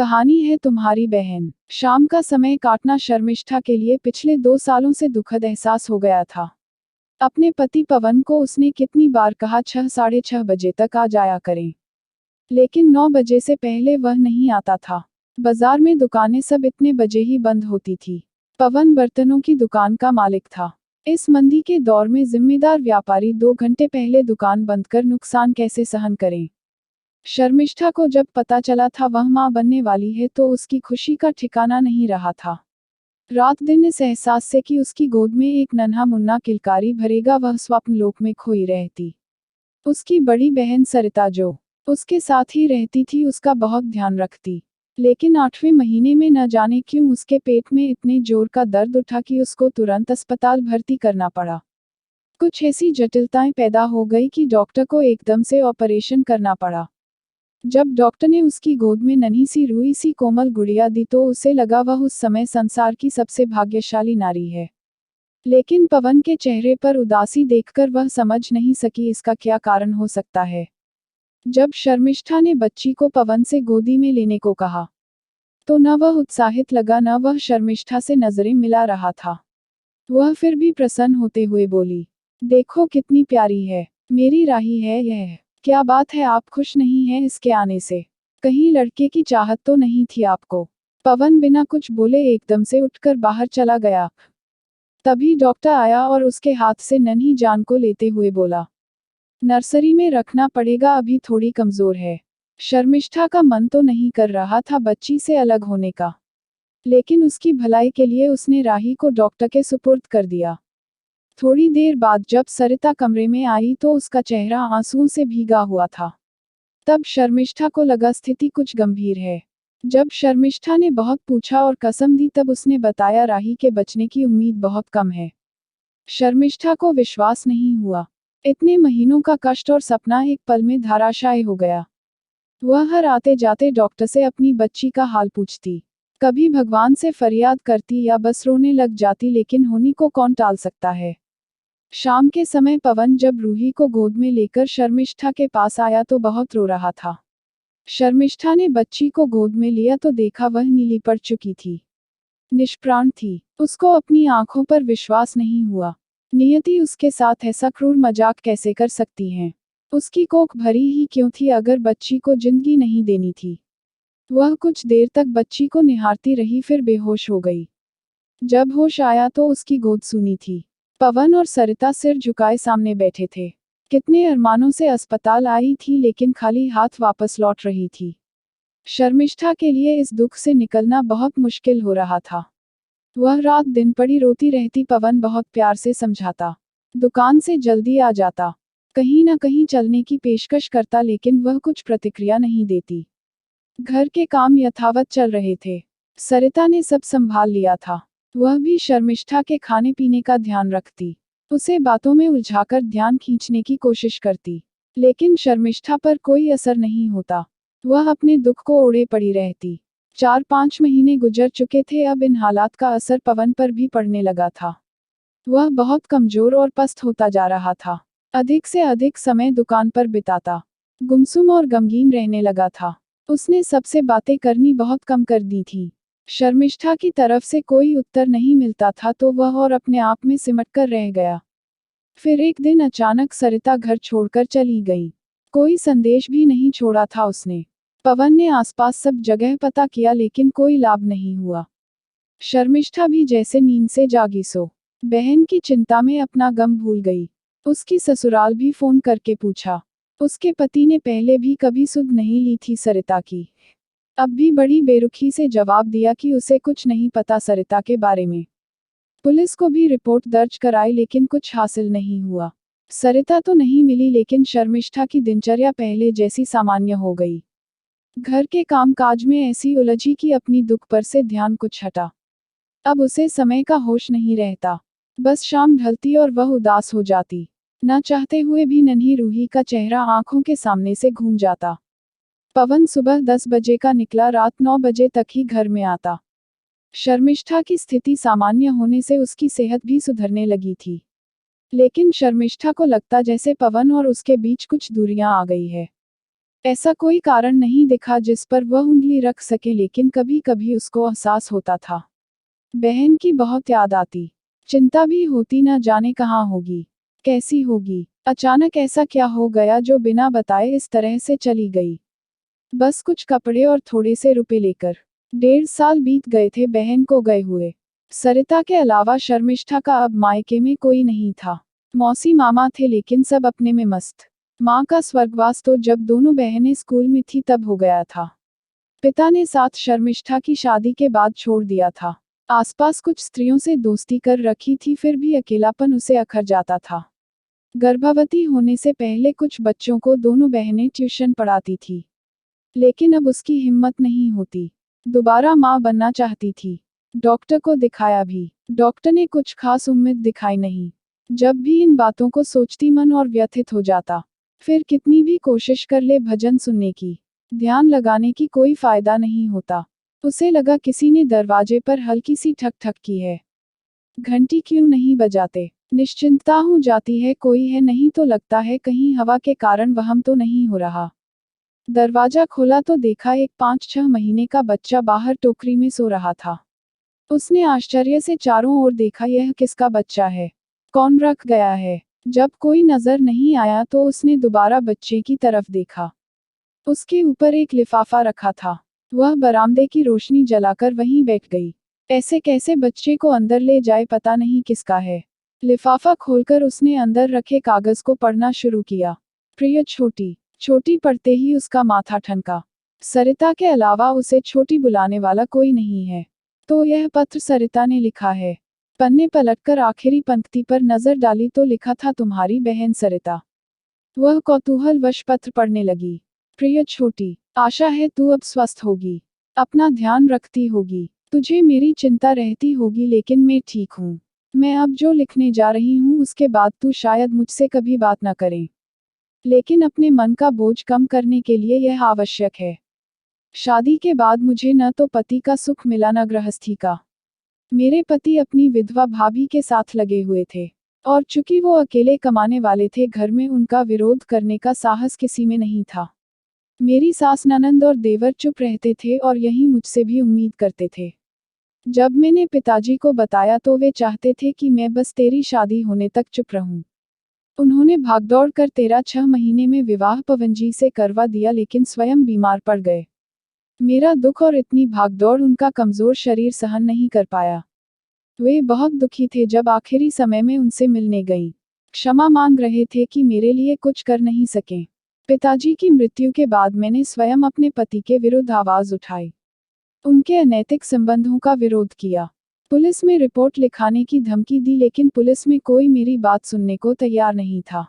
कहानी है तुम्हारी बहन। शाम का समय काटना शर्मिष्ठा के लिए पिछले 2 सालों से दुखद एहसास हो गया था। अपने पति पवन को उसने कितनी बार कहा 6 साढ़े 6 बजे तक आ जाया करें, लेकिन 9 बजे से पहले वह नहीं आता था। बाजार में दुकानें सब इतने बजे ही बंद होती थी। पवन बर्तनों की दुकान का मालिक था। इस मंदी के दौर में जिम्मेदार व्यापारी 2 घंटे पहले दुकान बंद कर नुकसान कैसे सहन करें। शर्मिष्ठा को जब पता चला था वह मां बनने वाली है तो उसकी खुशी का ठिकाना नहीं रहा था। रात दिन इस एहसास से कि उसकी गोद में एक नन्हा मुन्ना किलकारी भरेगा वह स्वप्न लोक में खोई रहती। उसकी बड़ी बहन सरिता जो उसके साथ ही रहती थी उसका बहुत ध्यान रखती, लेकिन 8वें महीने में न जाने क्यों उसके पेट में इतने जोर का दर्द उठा कि उसको तुरंत अस्पताल भर्ती करना पड़ा। कुछ ऐसी जटिलताएं पैदा हो गई कि डॉक्टर को एकदम से ऑपरेशन करना पड़ा। जब डॉक्टर ने उसकी गोद में नन्ही सी रूई सी कोमल गुड़िया दी तो उसे लगा वह उस समय संसार की सबसे भाग्यशाली नारी है। लेकिन पवन के चेहरे पर उदासी देखकर वह समझ नहीं सकी इसका क्या कारण हो सकता है। जब शर्मिष्ठा ने बच्ची को पवन से गोदी में लेने को कहा तो न वह उत्साहित लगा न वह शर्मिष्ठा से नजरें मिला रहा था। वह फिर भी प्रसन्न होते हुए बोली, देखो कितनी प्यारी है, मेरी राही है यह। क्या बात है, आप खुश नहीं हैं इसके आने से? कहीं लड़के की चाहत तो नहीं थी आपको? पवन बिना कुछ बोले एकदम से उठकर बाहर चला गया। तभी डॉक्टर आया और उसके हाथ से नन्ही जान को लेते हुए बोला, नर्सरी में रखना पड़ेगा, अभी थोड़ी कमजोर है। शर्मिष्ठा का मन तो नहीं कर रहा था बच्ची से अलग होने का, लेकिन उसकी भलाई के लिए उसने राही को डॉक्टर के सुपुर्द कर दिया। थोड़ी देर बाद जब सरिता कमरे में आई तो उसका चेहरा आंसुओं से भीगा हुआ था। तब शर्मिष्ठा को लगा स्थिति कुछ गंभीर है। जब शर्मिष्ठा ने बहुत पूछा और कसम दी तब उसने बताया राही के बचने की उम्मीद बहुत कम है। शर्मिष्ठा को विश्वास नहीं हुआ। इतने महीनों का कष्ट और सपना एक पल में धराशायी हो गया। वह हर आते जाते डॉक्टर से अपनी बच्ची का हाल पूछती, कभी भगवान से फरियाद करती या बस रोने लग जाती, लेकिन होनी को कौन टाल सकता है। शाम के समय पवन जब रूही को गोद में लेकर शर्मिष्ठा के पास आया तो बहुत रो रहा था। शर्मिष्ठा ने बच्ची को गोद में लिया तो देखा वह नीली पड़ चुकी थी, निष्प्राण थी। उसको अपनी आंखों पर विश्वास नहीं हुआ। नियति उसके साथ ऐसा क्रूर मजाक कैसे कर सकती है। उसकी कोख भरी ही क्यों थी अगर बच्ची को जिंदगी नहीं देनी थी। वह कुछ देर तक बच्ची को निहारती रही फिर बेहोश हो गई। जब होश आया तो उसकी गोद सूनी थी। पवन और सरिता सिर झुकाए सामने बैठे थे। कितने अरमानों से अस्पताल आई थी लेकिन खाली हाथ वापस लौट रही थी। शर्मिष्ठा के लिए इस दुख से निकलना बहुत मुश्किल हो रहा था। वह रात दिन पड़ी रोती रहती। पवन बहुत प्यार से समझाता, दुकान से जल्दी आ जाता, कहीं ना कहीं चलने की पेशकश करता, लेकिन वह कुछ प्रतिक्रिया नहीं देती। घर के काम यथावत चल रहे थे। सरिता ने सब संभाल लिया था। वह भी शर्मिष्ठा के खाने पीने का ध्यान रखती, उसे बातों में उलझाकर ध्यान खींचने की कोशिश करती, लेकिन शर्मिष्ठा पर कोई असर नहीं होता। वह अपने दुख को ओढ़े पड़ी रहती। 4-5 महीने गुजर चुके थे। अब इन हालात का असर पवन पर भी पड़ने लगा था। वह बहुत कमजोर और पस्त होता जा रहा था। अधिक से अधिक समय दुकान पर बिताता, गुमसुम और गमगीन रहने लगा था। उसने सबसे बातें करनी बहुत कम कर दी थी। शर्मिष्ठा की तरफ से कोई उत्तर नहीं मिलता था तो वह और अपने आप में सिमटकर रह गया। फिर एक दिन अचानक सरिता घर छोड़कर चली गई। कोई संदेश भी नहीं छोड़ा था उसने। पवन ने आसपास सब जगह पता किया लेकिन कोई लाभ नहीं हुआ। शर्मिष्ठा भी जैसे नींद से जागी सो बहन की चिंता में अपना गम भूल गई। उसकी ससुराल भी फोन करके पूछा। उसके पति ने पहले भी कभी सुध नहीं ली थी सरिता की। अब भी बड़ी बेरुखी से जवाब दिया कि उसे कुछ नहीं पता सरिता के बारे में। पुलिस को भी रिपोर्ट दर्ज कराई लेकिन कुछ हासिल नहीं हुआ। सरिता तो नहीं मिली लेकिन शर्मिष्ठा की दिनचर्या पहले जैसी सामान्य हो गई। घर के कामकाज में ऐसी उलझी कि अपनी दुख पर से ध्यान कुछ हटा। अब उसे समय का होश नहीं रहता। बस शाम ढलती और वह उदास हो जाती। न चाहते हुए भी नन्ही रूही का चेहरा आंखों के सामने से घूम जाता। पवन सुबह 10 बजे का निकला, रात 9 बजे तक ही घर में आता। शर्मिष्ठा की स्थिति सामान्य होने से उसकी सेहत भी सुधरने लगी थी, लेकिन शर्मिष्ठा को लगता जैसे पवन और उसके बीच कुछ दूरियां आ गई है। ऐसा कोई कारण नहीं दिखा जिस पर वह उंगली रख सके, लेकिन कभी कभी उसको एहसास होता था। बहन की बहुत याद आती। चिंता भी होती, न जाने कहाँ होगी, कैसी होगी। अचानक ऐसा क्या हो गया जो बिना बताए इस तरह से चली गई। बस कुछ कपड़े और थोड़े से रुपए लेकर। 1.5 साल बीत गए थे बहन को गए हुए। सरिता के अलावा शर्मिष्ठा का अब मायके में कोई नहीं था। मौसी मामा थे, लेकिन सब अपने में मस्त। माँ का स्वर्गवास तो जब दोनों बहनें स्कूल में थी तब हो गया था। पिता ने साथ शर्मिष्ठा की शादी के बाद छोड़ दिया था। आसपास कुछ स्त्रियों से दोस्ती कर रखी थी, फिर भी अकेलापन उसे अखर जाता था। गर्भवती होने से पहले कुछ बच्चों को दोनों बहनें ट्यूशन पढ़ाती थी, लेकिन अब उसकी हिम्मत नहीं होती। दोबारा माँ बनना चाहती थी। डॉक्टर को दिखाया भी, डॉक्टर ने कुछ खास उम्मीद दिखाई नहीं। जब भी इन बातों को सोचती मन और व्यथित हो जाता। फिर कितनी भी कोशिश कर ले भजन सुनने की, ध्यान लगाने की, कोई फायदा नहीं होता। उसे लगा किसी ने दरवाजे पर हल्की सी ठक ठक की है। घंटी क्यों नहीं बजाते। निश्चिंतता हो जाती है, कोई है नहीं तो लगता है कहीं हवा के कारण वहम तो नहीं हो रहा। दरवाजा खोला तो देखा एक 5-6 महीने का बच्चा बाहर टोकरी में सो रहा था। उसने आश्चर्य से चारों ओर देखा, यह किसका बच्चा है, कौन रख गया है। जब कोई नजर नहीं आया तो उसने दोबारा बच्चे की तरफ देखा। उसके ऊपर एक लिफाफा रखा था। वह बरामदे की रोशनी जलाकर वहीं बैठ गई। ऐसे कैसे बच्चे को अंदर ले जाए, पता नहीं किसका है। लिफाफा खोलकर उसने अंदर रखे कागज को पढ़ना शुरू किया। प्रिय छोटी। छोटी पढ़ते ही उसका माथा ठनका। सरिता के अलावा उसे छोटी बुलाने वाला कोई नहीं है। तो यह पत्र सरिता ने लिखा है। पन्ने पलटकर आखिरी पंक्ति पर नजर डाली तो लिखा था, तुम्हारी बहन सरिता। वह कौतूहलवश पत्र पढ़ने लगी। प्रिय छोटी, आशा है तू अब स्वस्थ होगी, अपना ध्यान रखती होगी। तुझे मेरी चिंता रहती होगी, लेकिन मैं ठीक हूँ। मैं अब जो लिखने जा रही हूँ उसके बाद तू शायद मुझसे कभी बात न करे, लेकिन अपने मन का बोझ कम करने के लिए यह आवश्यक है। शादी के बाद मुझे न तो पति का सुख मिला न गृहस्थी का। मेरे पति अपनी विधवा भाभी के साथ लगे हुए थे, और चूंकि वो अकेले कमाने वाले थे, घर में उनका विरोध करने का साहस किसी में नहीं था। मेरी सास ननंद और देवर चुप रहते थे और यही मुझसे भी उम्मीद करते थे। जब मैंने पिताजी को बताया तो वे चाहते थे कि मैं बस तेरी शादी होने तक चुप रहूं। उन्होंने भागदौड़ कर 13-6 महीने में विवाह पवनजी से करवा दिया, लेकिन स्वयं बीमार पड़ गए। मेरा दुख और इतनी भागदौड़ उनका कमजोर शरीर सहन नहीं कर पाया। वे बहुत दुखी थे जब आखिरी समय में उनसे मिलने गईं। क्षमा मांग रहे थे कि मेरे लिए कुछ कर नहीं सके। पिताजी की मृत्यु के बाद मैंने स्वयं अपने पति के विरुद्ध आवाज उठाई। उनके अनैतिक संबंधों का विरोध किया। पुलिस में रिपोर्ट लिखाने की धमकी दी, लेकिन पुलिस में कोई मेरी बात सुनने को तैयार नहीं था।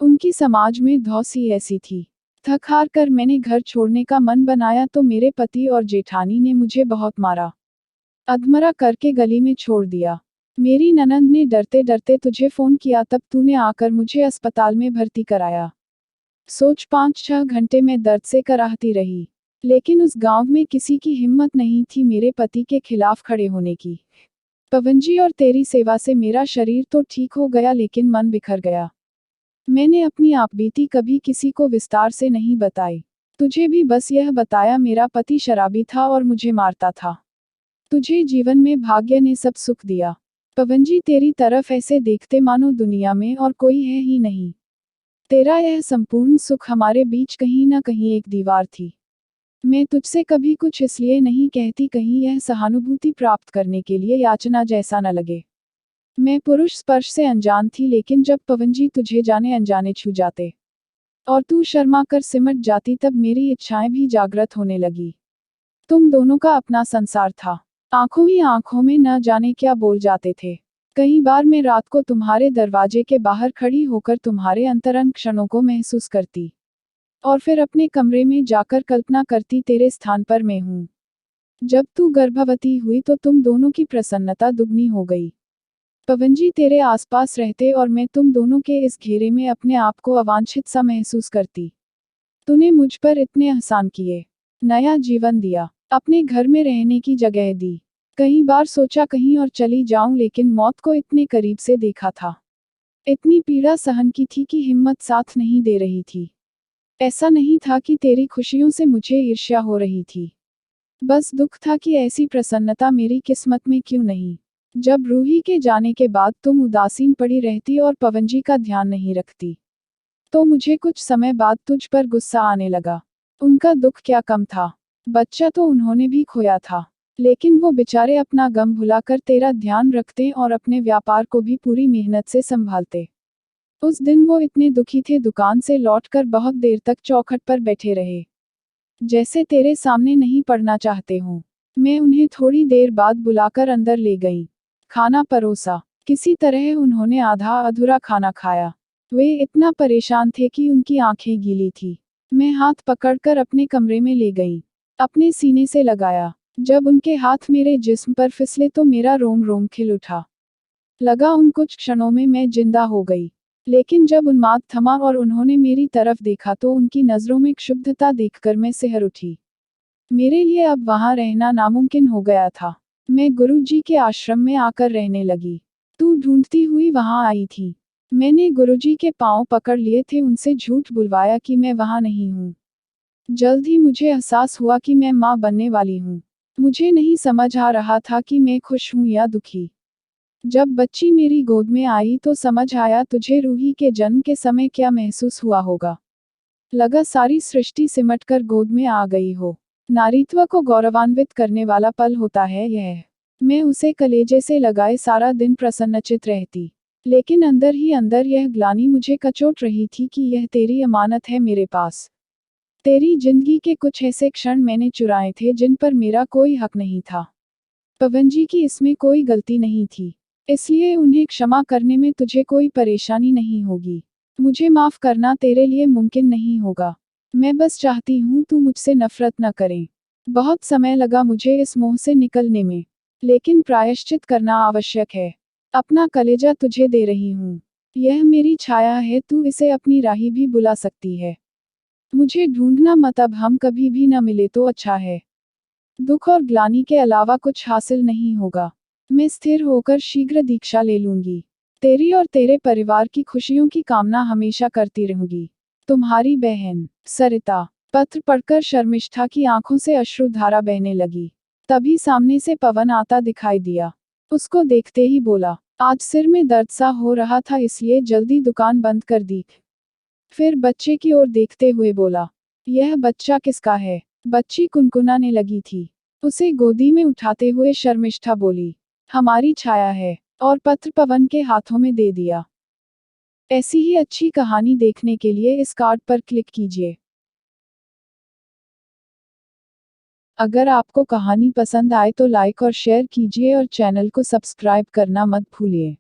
उनकी समाज में धौंसी ऐसी थी। थक हार कर मैंने घर छोड़ने का मन बनाया तो मेरे पति और जेठानी ने मुझे बहुत मारा। अधमरा करके गली में छोड़ दिया। मेरी ननंद ने डरते डरते तुझे फोन किया, तब तूने आकर मुझे अस्पताल में भर्ती कराया। सोच 5-6 घंटे में दर्द से कराहती रही, लेकिन उस गांव में किसी की हिम्मत नहीं थी मेरे पति के खिलाफ खड़े होने की। पवनजी और तेरी सेवा से मेरा शरीर तो ठीक हो गया, लेकिन मन बिखर गया। मैंने अपनी आपबीती कभी किसी को विस्तार से नहीं बताई। तुझे भी बस यह बताया, मेरा पति शराबी था और मुझे मारता था। तुझे जीवन में भाग्य ने सब सुख दिया। पवनजी तेरी तरफ ऐसे देखते मानो दुनिया में और कोई है ही नहीं। तेरा यह संपूर्ण सुख हमारे बीच कहीं ना कहीं एक दीवार थी। मैं तुझसे कभी कुछ इसलिए नहीं कहती कहीं यह सहानुभूति प्राप्त करने के लिए याचना जैसा न लगे। मैं पुरुष स्पर्श से अनजान थी, लेकिन जब पवनजी तुझे जाने अनजाने छू जाते और तू शर्मा कर सिमट जाती, तब मेरी इच्छाएं भी जागृत होने लगी। तुम दोनों का अपना संसार था। आंखों ही आंखों में न जाने क्या बोल जाते थे। कई बार मैं रात को तुम्हारे दरवाजे के बाहर खड़ी होकर तुम्हारे अंतरंग क्षणों को महसूस करती, और फिर अपने कमरे में जाकर कल्पना करती तेरे स्थान पर मैं हूं। जब तू गर्भवती हुई तो तुम दोनों की प्रसन्नता दुगनी हो गई। पवनजी तेरे आसपास रहते और मैं तुम दोनों के इस घेरे में अपने आप को अवांछित सा महसूस करती। तूने मुझ पर इतने एहसान किए, नया जीवन दिया, अपने घर में रहने की जगह दी। कई बार सोचा कहीं और चली जाऊं, लेकिन मौत को इतने करीब से देखा था। इतनी पीड़ा सहन की थी कि हिम्मत साथ नहीं दे रही थी। ऐसा नहीं था कि तेरी खुशियों से मुझे ईर्ष्या हो रही थी। बस दुख था कि ऐसी प्रसन्नता मेरी किस्मत में क्यों नहीं। जब रूही के जाने के बाद तुम उदासीन पड़ी रहती और पवनजी का ध्यान नहीं रखती, तो मुझे कुछ समय बाद तुझ पर गुस्सा आने लगा। उनका दुख क्या कम था। बच्चा तो उन्होंने भी खोया था, लेकिन वो बेचारे अपना गम भुलाकर तेरा ध्यान रखते और अपने व्यापार को भी पूरी मेहनत से संभालते। उस दिन वो इतने दुखी थे, दुकान से लौटकर बहुत देर तक चौखट पर बैठे रहे, जैसे तेरे सामने नहीं पड़ना चाहते हों। मैं उन्हें थोड़ी देर बाद बुलाकर अंदर ले गई। खाना परोसा। किसी तरह उन्होंने आधा अधूरा खाना खाया। वे इतना परेशान थे कि उनकी आंखें गीली थी। मैं हाथ पकड़कर अपने कमरे में ले गई, अपने सीने से लगाया। जब उनके हाथ मेरे जिस्म पर फिसले तो मेरा रोम रोम खिल उठा। लगा उन कुछ क्षणों में मैं जिंदा हो गई। लेकिन जब उन्माद थमा और उन्होंने मेरी तरफ देखा तो उनकी नजरों में क्षुब्धता देखकर मैं सिहर उठी। मेरे लिए अब वहां रहना नामुमकिन हो गया था। मैं गुरुजी के आश्रम में आकर रहने लगी। तू ढूंढती हुई वहां आई थी। मैंने गुरुजी के पांव पकड़ लिए थे, उनसे झूठ बुलवाया कि मैं वहां नहीं हूँ। जल्द ही मुझे एहसास हुआ कि मैं माँ बनने वाली हूँ। मुझे नहीं समझ आ रहा था कि मैं खुश हूँ या दुखी। जब बच्ची मेरी गोद में आई तो समझ आया तुझे रूही के जन्म के समय क्या महसूस हुआ होगा। लगा सारी सृष्टि सिमटकर गोद में आ गई हो। नारीत्व को गौरवान्वित करने वाला पल होता है यह। मैं उसे कलेजे से लगाए सारा दिन प्रसन्नचित रहती, लेकिन अंदर ही अंदर यह ग्लानि मुझे कचोट रही थी कि यह तेरी अमानत है मेरे पास। तेरी जिंदगी के कुछ ऐसे क्षण मैंने चुराए थे जिन पर मेरा कोई हक नहीं था। पवनजी की इसमें कोई गलती नहीं थी, इसलिए उन्हें क्षमा करने में तुझे कोई परेशानी नहीं होगी। मुझे माफ करना तेरे लिए मुमकिन नहीं होगा। मैं बस चाहती हूँ तू मुझसे नफरत न करे। बहुत समय लगा मुझे इस मोह से निकलने में, लेकिन प्रायश्चित करना आवश्यक है। अपना कलेजा तुझे दे रही हूँ। यह मेरी छाया है, तू इसे अपनी राही भी बुला सकती है। मुझे ढूंढना मत, अब हम कभी भी न मिले तो अच्छा है। दुख और ग्लानि के अलावा कुछ हासिल नहीं होगा। मैं स्थिर होकर शीघ्र दीक्षा ले लूंगी। तेरी और तेरे परिवार की खुशियों की कामना हमेशा करती रहूंगी। तुम्हारी बहन सरिता। पत्र पढ़कर शर्मिष्ठा की आंखों से अश्रुधारा बहने लगी। तभी सामने से पवन आता दिखाई दिया। उसको देखते ही बोला, आज सिर में दर्द सा हो रहा था इसलिए जल्दी दुकान बंद कर दी। फिर बच्चे की ओर देखते हुए बोला, यह बच्चा किसका है। बच्ची कुनकुनाने लगी थी। उसे गोदी में उठाते हुए शर्मिष्ठा बोली, हमारी छाया है। और पत्र पवन के हाथों में दे दिया। ऐसी ही अच्छी कहानी देखने के लिए इस कार्ड पर क्लिक कीजिए। अगर आपको कहानी पसंद आए तो लाइक और शेयर कीजिए और चैनल को सब्सक्राइब करना मत भूलिए।